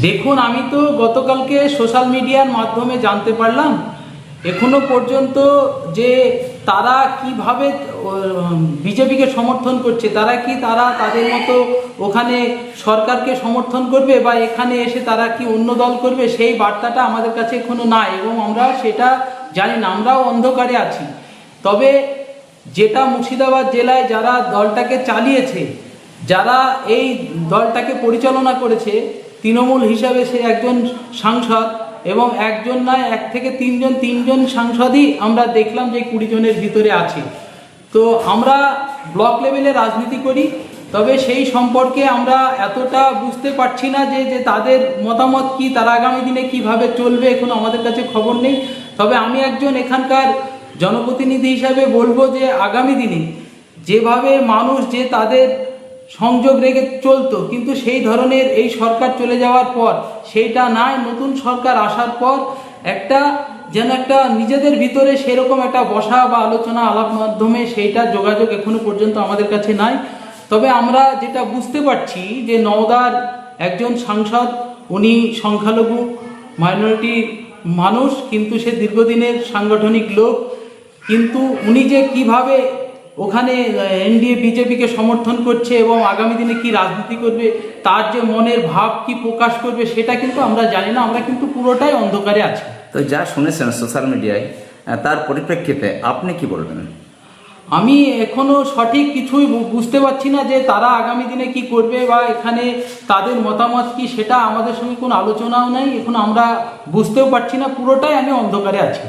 দেখুন, আমি তো গতকালকে সোশ্যাল মিডিয়ার মাধ্যমে জানতে পারলাম এখনো পর্যন্ত যে তারা কিভাবে বিজেপিকে সমর্থন করছে, তারা তাদের মতো ওখানে সরকারকে সমর্থন করবে বা এখানে এসে তারা কি অন্য দল করবে, সেই বার্তাটা আমাদের কাছে এখনো নাই এবং আমরা সেটা জানি না, আমরাও অন্ধকারে আছি। তবে যেটা মুর্শিদাবাদ জেলায় যারা দলটাকে চালিয়েছে, যারা এই দলটাকে পরিচালনা করেছে, তৃণমূল হিসাবে সে একজন সাংসদ এবং একজন নয়, এক থেকে তিনজন সাংসদই আমরা দেখলাম যে 20 জনের ভিতরে আছে। তো আমরা ব্লক লেভেলে রাজনীতি করি, তবে সেই সম্পর্কে আমরা এতটা বুঝতে পারছি না যে তাদের মতামত কি, তারা আগামী দিনে কিভাবে চলবে, এখনো আমাদের কাছে খবর নেই। তবে আমি একজন এখানকার জনপ্রতিনিধি হিসাবে বলবো যে আগামী দিনে যেভাবে মানুষ যে তাদের সংযোগ রেখে চলতো, কিন্তু সেই ধরনের এই সরকার চলে যাওয়ার পর সেইটা নাই, নতুন সরকার আসার পর একটা নিজেদের ভিতরে সেরকম একটা বসা বা আলোচনা আলাপ মাধ্যমে সেইটা যোগাযোগ এখনো পর্যন্ত আমাদের কাছে নাই। তবে আমরা যেটা বুঝতে পারছি যে নওদার একজন সাংসদ, উনি সংখ্যালঘু মাইনরিটি মানুষ, কিন্তু সে দীর্ঘদিনের সাংগঠনিক লোক, কিন্তু উনি যে কিভাবে ওখানে এনডিএ বিজেপিকে সমর্থন করছে এবং আগামী দিনে কি রাজনীতি করবে, তার যে মনের ভাব কি প্রকাশ করবে, সেটা কিন্তু আমরা জানি না, আমরা কিন্তু পুরোটাই অন্ধকারে আছি। তো যা শুনেছেন সোশ্যাল মিডিয়ায়, তার পরিপ্রেক্ষিতে আপনি কি বলবেন? আমি এখনো সঠিক কিছুই বুঝতে পারছি না যে তারা আগামী দিনে কি করবে বা এখানে তাদের মতামত কি, সেটা আমাদের সঙ্গে কোনো আলোচনাও নেই, এখন আমরা বুঝতেও পারছি না, পুরোটাই আমি অন্ধকারে আছি।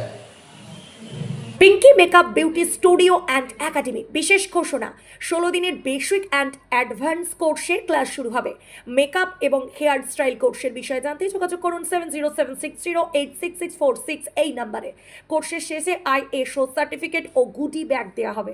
Pinki makeup beauty studio and academy বিশেষ ঘোষণা, 16 দিনের বেসিক অ্যান্ড অ্যাডভান্স কোর্সের ক্লাস শুরু হবে। মেকআপ এবং হেয়ার স্টাইল কোর্সের বিষয়ে জানতে যোগাযোগ করুন 7076086646 এই নাম্বারে। কোর্সের শেষে ISO সার্টিফিকেট ও গুডি ব্যাগ দেওয়া হবে।